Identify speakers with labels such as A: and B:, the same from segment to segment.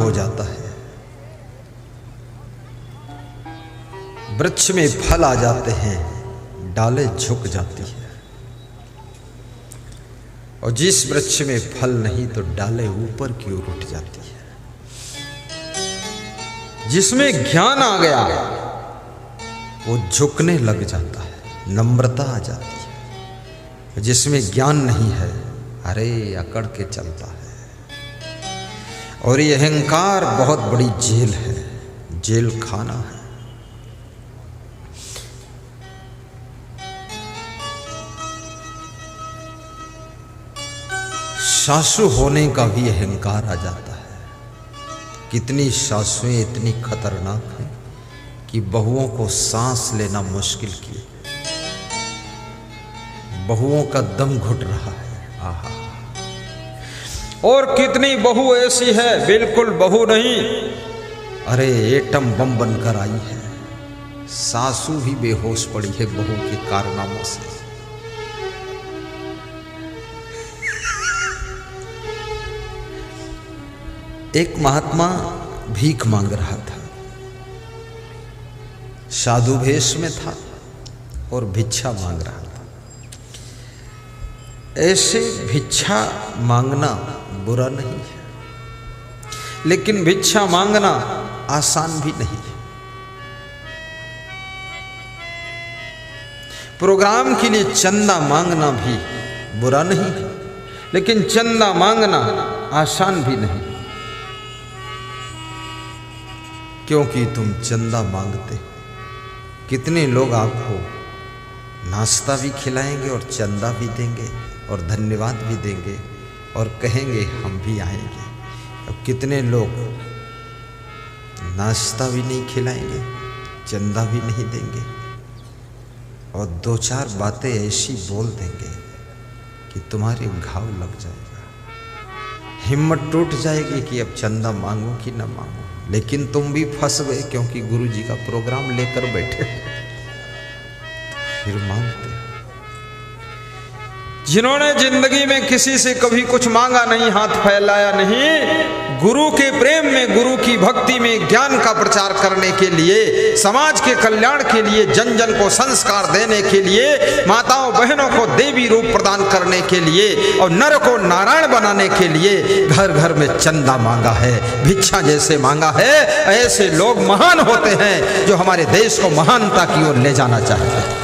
A: हो जाता है, वृक्ष में फल आ जाते हैं, डालें झुक जाती है। और जिस वृक्ष में फल नहीं तो डालें ऊपर की ओर उठ जाती है। जिसमें ज्ञान आ गया वो झुकने लग जाता है, नम्रता आ जाती है। जिसमें ज्ञान नहीं है, अरे अकड़ के चलता है। और ये अहंकार बहुत बड़ी जेल है, जेल खाना है। सासू होने का भी अहंकार आ जाता है। कितनी सासुएं इतनी खतरनाक हैं कि बहुओं को सांस लेना मुश्किल किए, बहुओं का दम घुट रहा है। आहा। और कितनी बहू ऐसी है बिल्कुल बहू नहीं, अरे एटम बम बनकर आई है। सासू भी बेहोश पड़ी है बहू के कारनामों से। एक महात्मा भीख मांग रहा था, साधु भेष में था और भिक्षा मांग रहा था। ऐसे भिक्षा मांगना बुरा नहीं है, लेकिन भिक्षा मांगना आसान भी नहीं है। प्रोग्राम के लिए चंदा मांगना भी बुरा नहीं है, लेकिन चंदा मांगना आसान भी नहीं, क्योंकि तुम चंदा मांगते हो। कितने लोग आपको नाश्ता भी खिलाएंगे और चंदा भी देंगे और धन्यवाद भी देंगे और कहेंगे हम भी आएंगे। अब कितने लोग नाश्ता भी नहीं खिलाएंगे, चंदा भी नहीं देंगे और दो चार बातें ऐसी बोल देंगे कि तुम्हारे घाव लग जाएगा, हिम्मत टूट जाएगी कि अब चंदा मांगो कि ना मांगो। लेकिन तुम भी फंस गए, क्योंकि गुरु जी का प्रोग्राम लेकर बैठे, फिर मांगते हो। जिन्होंने जिंदगी में किसी से कभी कुछ मांगा नहीं, हाथ फैलाया नहीं, गुरु के प्रेम में, गुरु की भक्ति में, ज्ञान का प्रचार करने के लिए, समाज के कल्याण के लिए, जन जन को संस्कार देने के लिए, माताओं बहनों को देवी रूप प्रदान करने के लिए और नर को नारायण बनाने के लिए घर घर में चंदा मांगा है, भिक्षा जैसे मांगा है। ऐसे लोग महान होते हैं जो हमारे देश को महानता की ओर ले जाना चाहते हैं।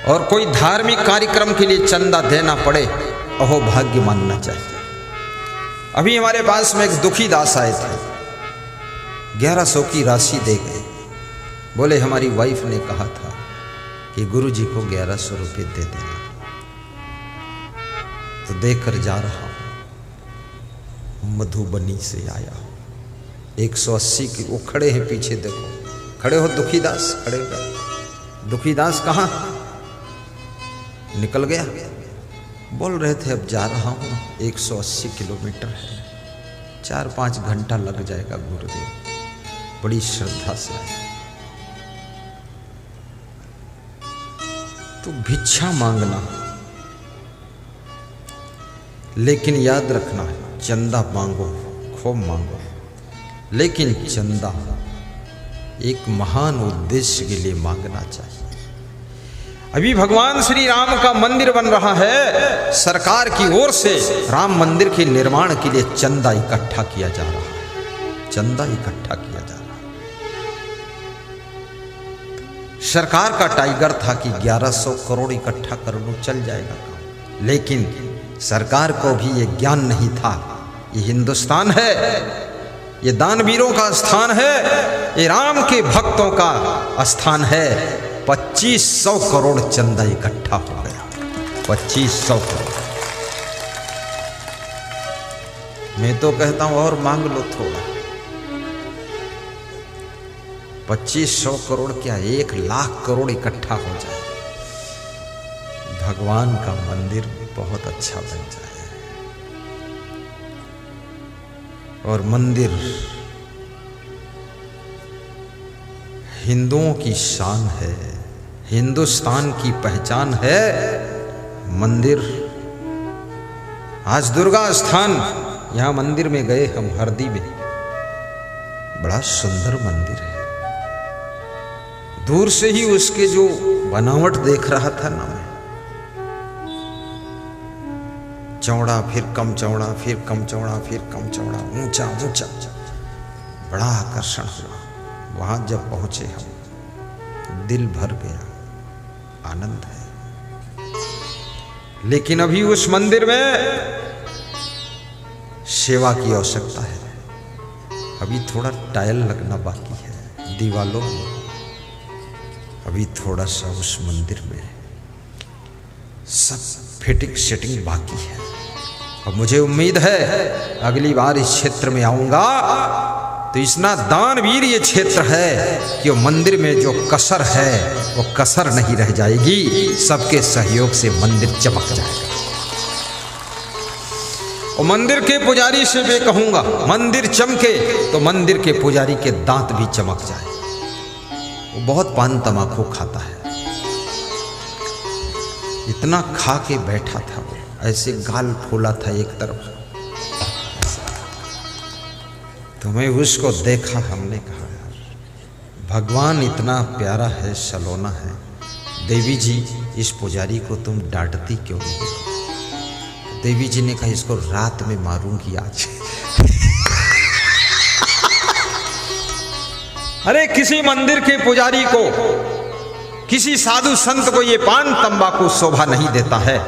A: और कोई धार्मिक कार्यक्रम के लिए चंदा देना पड़े, अहो भाग्य मानना चाहिए। अभी हमारे पास में एक दुखी दास आए थे, 1100 की राशि दे गए। बोले हमारी वाइफ ने कहा था कि गुरु जी को 1100 रुपये दे देना, तो देकर जा रहा हूं। मधुबनी से आया, 180 की। वो खड़े हैं पीछे, देखो खड़े हो दुखी दास, खड़े हो। दुखी दास कहाँ निकल गया? बोल रहे थे अब जा रहा हूँ, 180 किलोमीटर है, 4-5 घंटा लग जाएगा गुरुदेव। बड़ी श्रद्धा से आए। तो भिक्षा मांगना, लेकिन याद रखना चंदा मांगो, खूब मांगो, लेकिन चंदा एक महान उद्देश्य के लिए मांगना चाहिए। अभी भगवान श्री राम का मंदिर बन रहा है, सरकार की ओर से राम मंदिर के निर्माण के लिए चंदा इकट्ठा किया जा रहा है, चंदा इकट्ठा किया जा रहा है। सरकार का टाइगर था कि 1100 करोड़ इकट्ठा कर लो, चल जाएगा काम। लेकिन सरकार को भी ये ज्ञान नहीं था, ये हिंदुस्तान है, ये दानवीरों का स्थान है, ये राम के भक्तों का स्थान है। 2500 करोड़ चंदा इकट्ठा हो गया, 2500 करोड़। मैं तो कहता हूं और मांग लो थोड़ा। 2500 करोड़ क्या, 1 लाख करोड़ इकट्ठा हो जाए, भगवान का मंदिर बहुत अच्छा बन जाए। और मंदिर हिंदुओं की शान है, हिंदुस्तान की पहचान है मंदिर। आज दुर्गा स्थान यहाँ मंदिर में गए हम हरदी में, बड़ा सुंदर मंदिर है। दूर से ही उसके जो बनावट देख रहा था ना मैं, चौड़ा फिर कम चौड़ा, फिर कम चौड़ा, फिर कम चौड़ा, ऊंचा ऊंचा, बड़ा आकर्षण हुआ। वहां जब पहुंचे हम, दिल भर गया, आनंद है। लेकिन अभी उस मंदिर में सेवा की आवश्यकता है। अभी थोड़ा टाइल लगना बाकी है दीवालों में, अभी थोड़ा सा उस मंदिर में सब फिटिंग सेटिंग बाकी है। और मुझे उम्मीद है अगली बार इस क्षेत्र में आऊंगा तो इतना दानवीर ये क्षेत्र है कि वो मंदिर में जो कसर है वो कसर नहीं रह जाएगी। सबके सहयोग से मंदिर चमक जाएगा। और मंदिर के पुजारी से मैं कहूंगा, मंदिर चमके तो मंदिर के पुजारी के दांत भी चमक जाए। वो बहुत पान तमाकू खाता है, इतना खा के बैठा था वो, ऐसे गाल फूला था एक तरफ। तो मैं उसको देखा, हमने कहा यार भगवान इतना प्यारा है, सलोना है, देवी जी इस पुजारी को तुम डांटती क्यों नहीं? देवी जी ने कहा इसको रात में मारूंगी आज। अरे किसी मंदिर के पुजारी को, किसी साधु संत को ये पान तंबाकू शोभा नहीं देता है,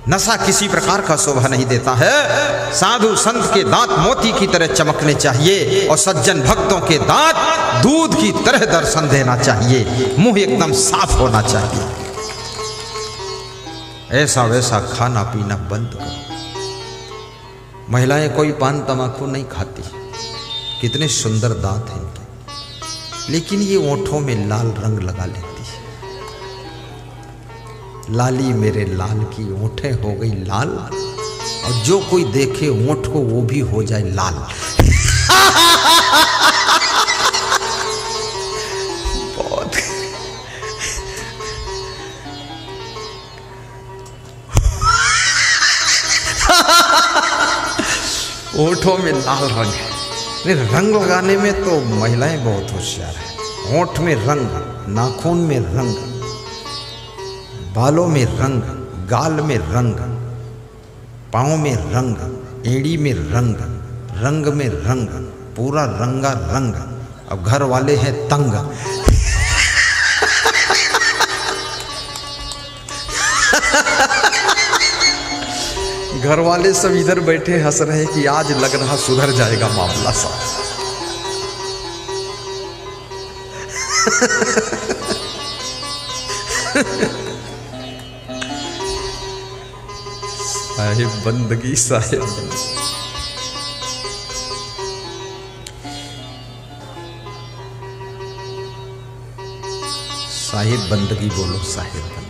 A: नशा किसी प्रकार का शोभा नहीं देता है। साधु संत के दांत मोती की तरह चमकने चाहिए और सज्जन भक्तों के दांत दूध की तरह दर्शन देना चाहिए, मुंह एकदम साफ होना चाहिए। ऐसा वैसा खाना पीना बंद करो। महिलाएं कोई पान तमाकू नहीं खाती, कितने सुंदर दांत हैं इनके, लेकिन ये ओंठों में लाल रंग लगा लेती है। लाली मेरे लाल की ओंठें हो गई लाल, और जो कोई देखे ओंठ को वो भी हो जाए लाल। बहुत ओंठों में लाल रंग है। रंग लगाने में तो महिलाएं बहुत होशियार है। ओंठ में रंग, नाखून में रंग, बालों में रंग, गाल में रंग, पाँव में रंग, एड़ी में रंग, रंग में रंग, पूरा रंगा रंग। अब घर वाले हैं तंग। घर वाले सब इधर बैठे हंस रहे हैं कि आज लग रहा सुधर जाएगा मामला सा। साहिब बंदगी, साहिब बंदगी। साहिब बंदगी बोलो, साहिब बंदगी।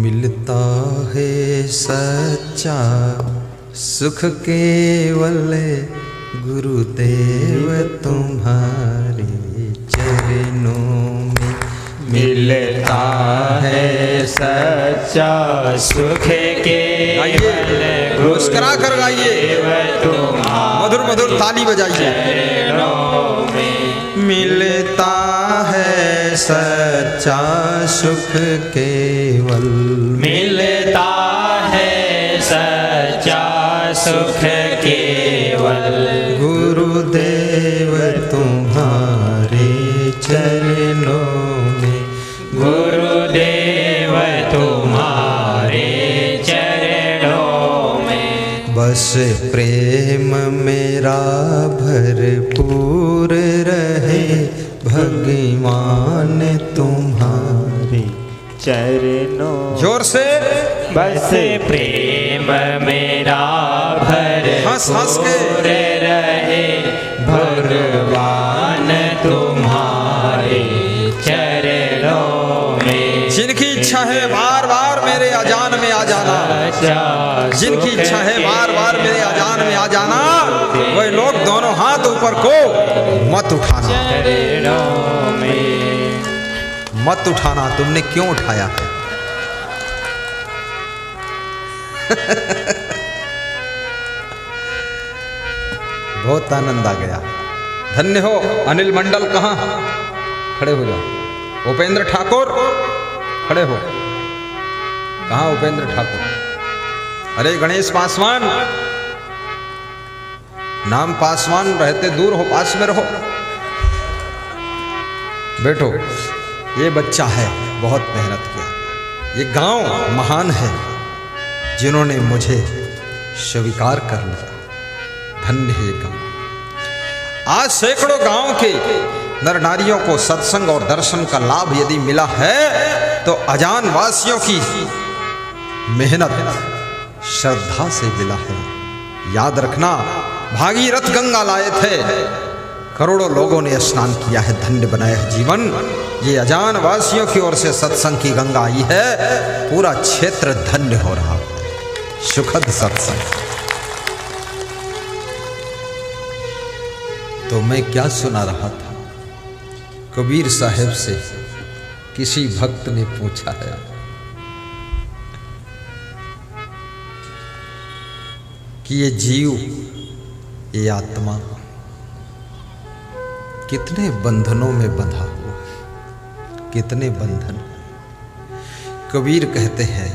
A: मिलता है सच्चा सुख केवल गुरुदेव तुम्हारे चरणों में।
B: मिलता है सच्चा सुख केवल
A: मुस्कुरा कर गाइए, मधुर मधुर ताली बजाइए। मिलता है सच्चा सुख केवल,
B: मिलता है सच्चा सुख केवल
A: गुरुदेव तुम्हारे चरणों में।
B: गुरुदेव तुम्हारे चरणों में।
A: बस प्रेम मेरा भरपूर रहे भगवान तुम्हारे
B: चरणों।
A: जोर से।
B: बस प्रेम मेरा
A: हंस हंस के
B: रहे भगवान तुम्हारे चरणों में।
A: जिनकी इच्छा है बार बार मेरे अजान में आ जाना, जिनकी इच्छा है बार बार मेरे अजान में आ जाना, वह लोग दोनों हाथ ऊपर को मत उठाना। मत उठाना। तुमने क्यों उठाया है? बहुत आनंद आ गया। धन्य हो। अनिल मंडल कहाँ? खड़े हो जाओ। उपेंद्र ठाकुर खड़े हो। कहाँ उपेंद्र ठाकुर? अरे गणेश पासवान, नाम पासवान रहते दूर हो, पास में रहो। बैठो। ये बच्चा है, बहुत मेहनत किया। ये गांव महान है जिन्होंने मुझे स्वीकार कर लिया। धन्य है ये गांव। आज सैकड़ों गांव के नर नारियों को सत्संग और दर्शन का लाभ यदि मिला है तो अजान वासियों की मेहनत श्रद्धा से मिला है। याद रखना, भागीरथ गंगा लाए थे, करोड़ों लोगों ने स्नान किया है, धन्य बनाया है जीवन। ये अजान वासियों की ओर से सत्संग की गंगा आई है, पूरा क्षेत्र धन्य हो रहा है। सुखद सत्संग। तो मैं क्या सुना रहा था? कबीर साहब से किसी भक्त ने पूछा है, कि ये जीव, ये आत्मा कितने बंधनों में बंधा हुआ, कितने बंधन। कबीर कहते हैं,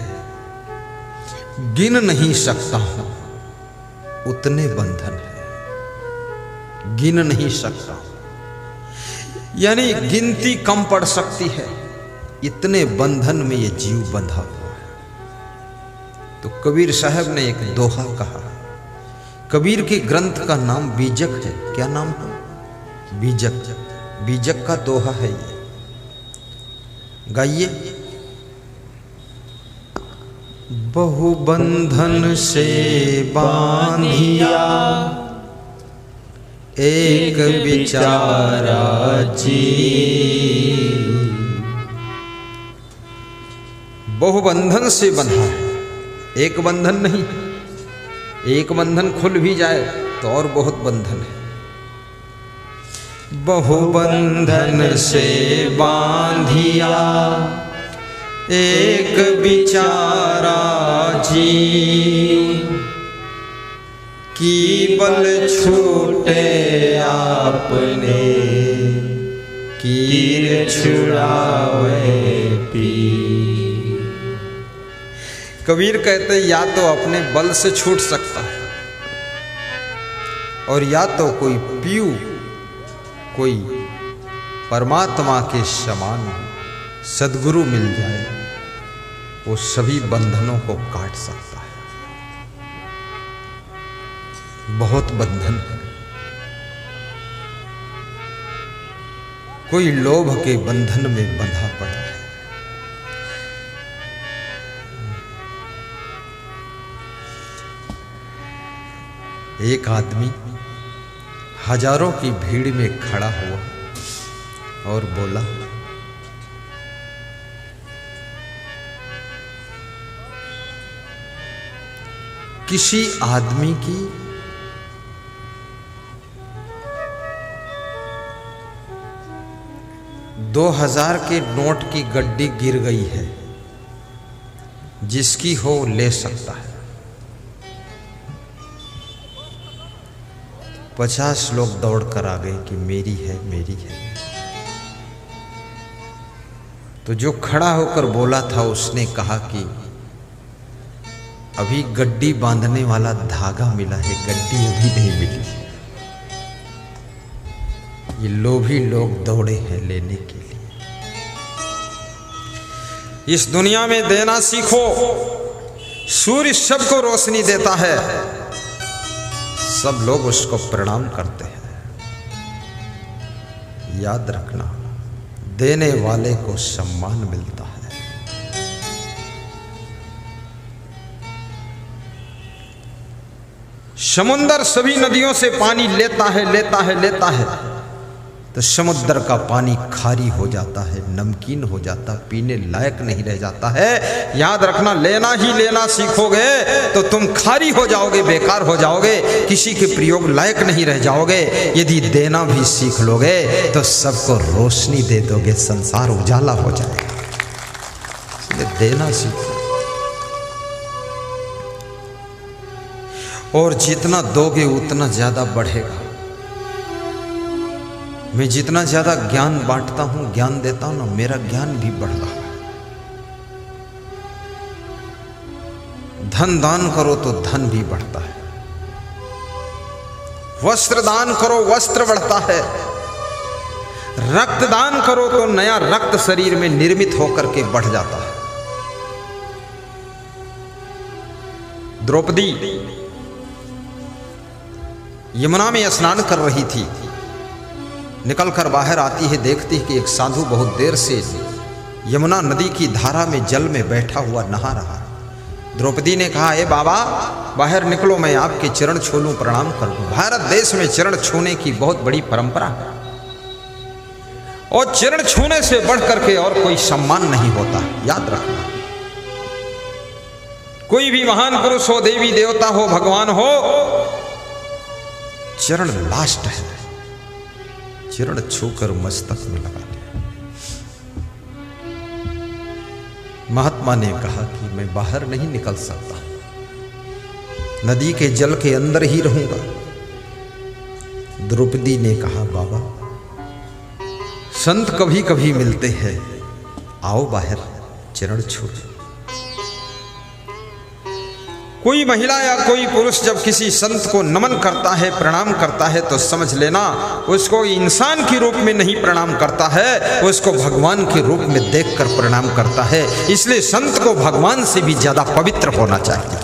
A: गिन नहीं सकता हूं उतने बंधन है। गिन नहीं सकता, यानी गिनती कम पड़ सकती है, इतने बंधन में ये जीव बंधा हुआ है। तो कबीर साहब ने एक दोहा कहा। कबीर के ग्रंथ का नाम बीजक है। क्या नाम है? बीजक। बीजक का दोहा है ये, गाइए। बहु बंधन से बांधिया एक बिचारा जी। बहु बंधन से बंधा है, एक बंधन नहीं। एक बंधन खुल भी जाए तो और बहुत बंधन है। बहु बंधन से बांधिया एक बिचारा जी, की बल छूटे आपने कीर छुड़ावे पी। कबीर कहते हैं, या तो अपने बल से छूट सकता है और या तो कोई पीऊ, कोई परमात्मा के समान सद्गुरु मिल जाए, वो सभी बंधनों को काट सकता है। बहुत बंधन है। कोई लोभ के बंधन में बंधा पड़ा है। एक आदमी हजारों की भीड़ में खड़ा हुआ और बोला, किसी आदमी की $2000 के नोट की गड्डी गिर गई है, जिसकी हो ले सकता है। 50 लोग दौड़ कर आ गए कि मेरी है, मेरी है। तो जो खड़ा होकर बोला था उसने कहा कि अभी गड्डी बांधने वाला धागा मिला है, गड्डी अभी नहीं मिली है। ये लोभी लोग दौड़े हैं लेने के लिए। इस दुनिया में देना सीखो। सूर्य सबको रोशनी देता है, सब लोग उसको प्रणाम करते हैं। याद रखना, देने वाले को सम्मान मिलता है। समुद्र सभी नदियों से पानी लेता है, लेता है, लेता है, तो समुद्र का पानी खारी हो जाता है, नमकीन हो जाता, पीने लायक नहीं रह जाता है। याद रखना, लेना ही लेना सीखोगे तो तुम खारी हो जाओगे, बेकार हो जाओगे, किसी के प्रयोग लायक नहीं रह जाओगे। यदि देना भी सीख लोगे तो सबको रोशनी दे दोगे, संसार उजाला हो जाएगा। इसलिए देना सीखो। और जितना दोगे उतना ज्यादा बढ़ेगा। मैं जितना ज्यादा ज्ञान बांटता हूं, ज्ञान देता हूं ना, मेरा ज्ञान भी बढ़ रहा है। धन दान करो तो धन भी बढ़ता है, वस्त्र दान करो वस्त्र बढ़ता है, रक्त दान करो तो नया रक्त शरीर में निर्मित होकर के बढ़ जाता है। द्रौपदी यमुना में स्नान कर रही थी, निकलकर बाहर आती है, देखती है कि एक साधु बहुत देर से यमुना नदी की धारा में जल में बैठा हुआ नहा रहा है। द्रौपदी ने कहा, ए बाबा बाहर निकलो, मैं आपके चरण छू लूं, प्रणाम कर दूं। भारत देश में चरण छूने की बहुत बड़ी परंपरा है और चरण छूने से बढ़कर के और कोई सम्मान नहीं होता, याद रखना। कोई भी महान पुरुष हो, देवी देवता हो, भगवान हो, चरण लास्ट है। चरण छूकर मस्तक में लगा लिया। महात्मा ने कहा कि मैं बाहर नहीं निकल सकता, नदी के जल के अंदर ही रहूंगा। द्रौपदी ने कहा, बाबा संत कभी कभी मिलते हैं, आओ बाहर चरण छू। कोई महिला या कोई पुरुष जब किसी संत को नमन करता है, प्रणाम करता है, तो समझ लेना उसको इंसान के रूप में नहीं प्रणाम करता है, उसको भगवान के रूप में देखकर प्रणाम करता है। इसलिए संत को भगवान से भी ज्यादा पवित्र होना चाहिए।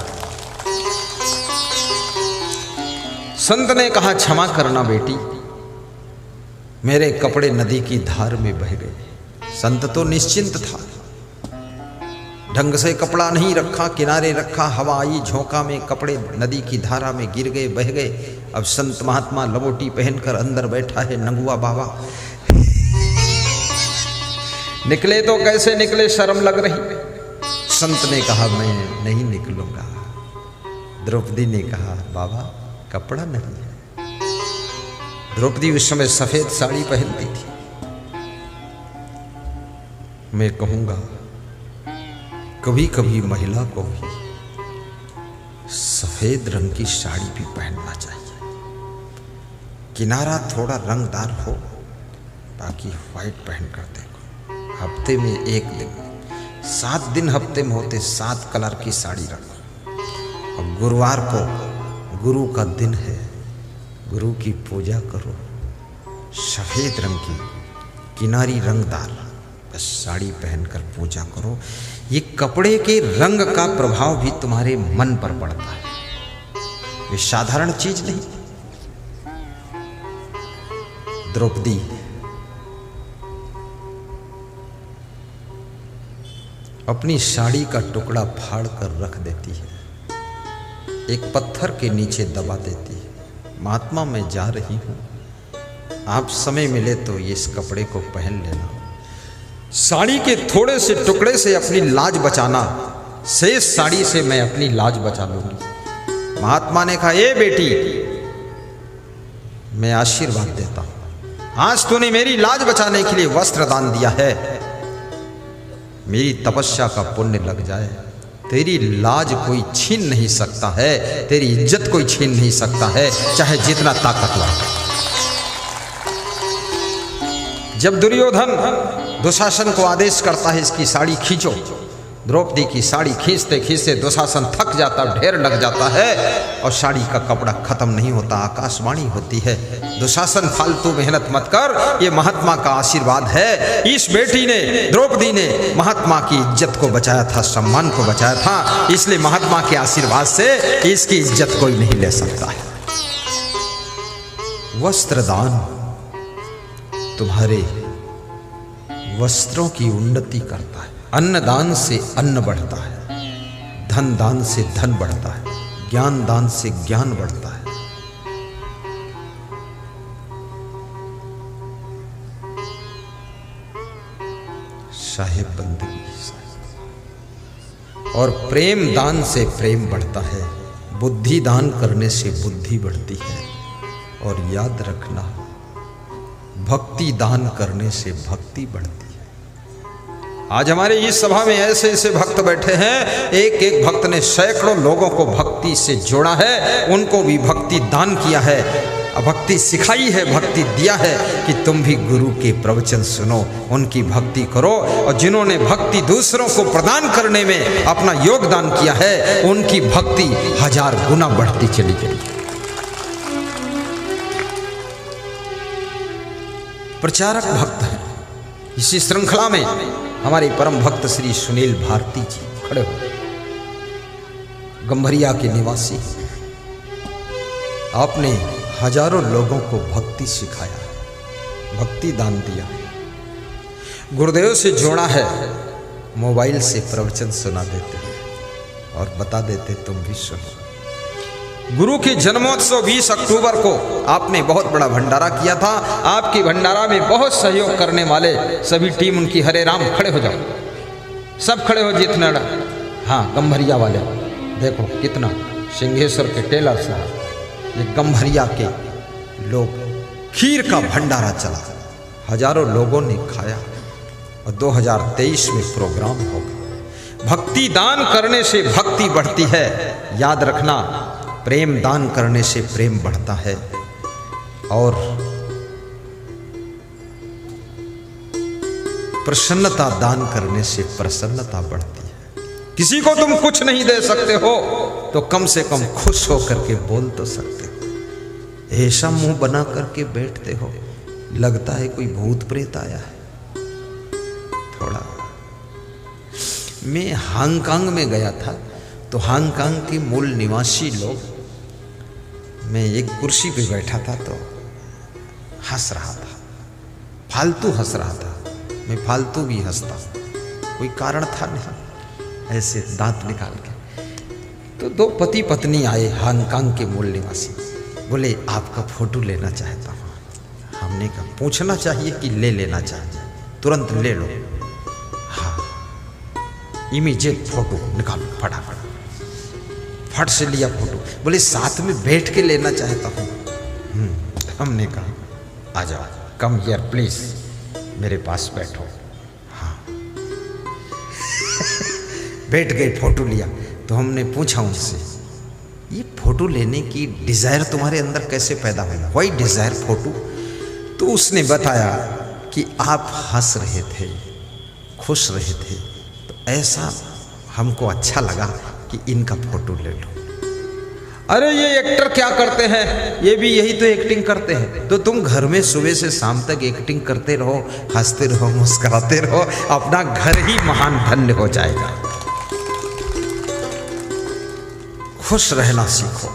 A: संत ने कहा, क्षमा करना बेटी, मेरे कपड़े नदी की धार में बह गए। संत तो निश्चिंत था, ढंग से कपड़ा नहीं रखा, किनारे रखा, हवा आई झोंका में कपड़े नदी की धारा में गिर गए, बह गए। अब संत महात्मा लवोटी पहनकर अंदर बैठा है, नंगुआ बाबा। निकले तो कैसे निकले, शर्म लग रही। संत ने कहा, मैं नहीं निकलूंगा। द्रौपदी ने कहा, बाबा कपड़ा नहीं है। द्रौपदी उस समय सफेद साड़ी पहनती थी। मैं कहूंगा कभी कभी महिला को भी सफेद रंग की साड़ी भी पहनना चाहिए। किनारा थोड़ा रंगदार हो, बाकी व्हाइट पहन कर देखो। हफ्ते में एक दिन, 7 दिन हफ्ते में होते, 7 कलर की साड़ी रखो। और गुरुवार को गुरु का दिन है, गुरु की पूजा करो, सफेद रंग की किनारी रंगदार बस साड़ी पहनकर पूजा करो। ये कपड़े के रंग का प्रभाव भी तुम्हारे मन पर पड़ता है, ये साधारण चीज नहीं। द्रौपदी अपनी साड़ी का टुकड़ा फाड़ कर रख देती है, एक पत्थर के नीचे दबा देती है। महात्मा मैं जा रही हूं, आप समय मिले तो इस कपड़े को पहन लेना। साड़ी के थोड़े से टुकड़े से अपनी लाज बचाना, शेष साड़ी से मैं अपनी लाज बचा लूंगी। महात्मा ने कहा, ए बेटी मैं आशीर्वाद देता हूं, आज तूने मेरी लाज बचाने के लिए वस्त्र दान दिया है, मेरी तपस्या का पुण्य लग जाए। तेरी लाज कोई छीन नहीं सकता है, तेरी इज्जत कोई छीन नहीं सकता है, चाहे जितना ताकतवर। जब दुर्योधन दुशासन को आदेश करता है इसकी साड़ी खींचो, द्रौपदी की साड़ी खींचते खींचते दुशासन थक जाता, ढेर लग जाता है और साड़ी का कपड़ा खत्म नहीं होता। आकाशवाणी होती है, दुशासन फालतू मेहनत मत कर, ये महात्मा का आशीर्वाद है। इस बेटी ने, द्रौपदी ने महात्मा की इज्जत को बचाया था, सम्मान को बचाया था, इसलिए महात्मा के आशीर्वाद से इसकी इज्जत कोई नहीं ले सकता है। वस्त्रदान तुम्हारे वस्त्रों की उन्नति करता है, अन्नदान से अन्न बढ़ता है, धन दान से धन बढ़ता है, ज्ञान दान से ज्ञान बढ़ता है। साहेब बंदगी और प्रेम दान से प्रेम बढ़ता है, बुद्धि दान करने से बुद्धि बढ़ती है। और याद रखना, भक्ति दान करने से भक्ति बढ़ती है। आज हमारे इस सभा में ऐसे ऐसे भक्त बैठे हैं, एक एक भक्त ने सैकड़ों लोगों को भक्ति से जोड़ा है, उनको भी भक्ति दान किया है, भक्ति सिखाई है, भक्ति दिया है कि तुम भी गुरु के प्रवचन सुनो, उनकी भक्ति करो। और जिन्होंने भक्ति दूसरों को प्रदान करने में अपना योगदान किया है, उनकी भक्ति 1000 गुना बढ़ती चली गई। प्रचारक भक्त हैं। इसी श्रृंखला में हमारे परम भक्त श्री सुनील भारती जी खड़े हो, गंभरिया के निवासी। आपने हजारों लोगों को भक्ति सिखाया, भक्ति दान दिया, गुरुदेव से जोड़ा है, मोबाइल से प्रवचन सुना देते और बता देते तुम भी सुनो। गुरु के जन्मोत्सव 20 अक्टूबर को आपने बहुत बड़ा भंडारा किया था। आपके भंडारा में बहुत सहयोग करने वाले सभी टीम उनकी, हरे राम खड़े हो जाओ, सब खड़े हो जितना। हाँ, गंभरिया वाले देखो कितना, सिंहेश्वर के टेलर साहब, ये गंभरिया के लोग, खीर का भंडारा चला, हजारों लोगों ने खाया। और 2023 में प्रोग्राम होगा। भक्ति दान करने से भक्ति बढ़ती है, याद रखना। प्रेम दान करने से प्रेम बढ़ता है, और प्रसन्नता दान करने से प्रसन्नता बढ़ती है। किसी को तुम कुछ नहीं दे सकते हो तो कम से कम खुश होकर के बोल तो सकते हो। ऐसा मुंह बना करके बैठते हो, लगता है कोई भूत प्रेत आया है। थोड़ा, मैं हांगकांग में गया था, तो हांगकांग के मूल निवासी लोग, मैं एक कुर्सी पे बैठा था तो हंस रहा था, फालतू हंस रहा था। मैं फालतू भी हंसता, कोई कारण था नहीं, ऐसे दांत निकाल के। तो 2 पति पत्नी आए, हांगकांग के मूल निवासी, बोले आपका फोटो लेना चाहता हूँ। हमने कहा पूछना चाहिए कि ले लेना चाहिए, तुरंत ले लो। हाँ, इमीडिएट फोटो निकालो, फटाफट, फट से लिया फोटो। बोले साथ में बैठ के लेना चाहता हूँ। हमने कहा आ जाओ, कम हियर प्लीज, मेरे पास बैठो। हाँ बैठ गए, फोटो लिया। तो हमने पूछा उनसे, ये फोटो लेने की डिज़ायर तुम्हारे अंदर कैसे पैदा हुई, वाई डिज़ायर फोटो? तो उसने बताया कि आप हंस रहे थे, खुश रहे थे, तो ऐसा हमको अच्छा लगा कि इनका फोटो ले लो। अरे ये एक्टर क्या करते हैं, ये भी यही तो एक्टिंग करते हैं। तो तुम घर में सुबह से शाम तक एक्टिंग करते रहो, हंसते रहो, मुस्कुराते रहो, अपना घर ही महान धन्य हो जाएगा। खुश रहना सीखो।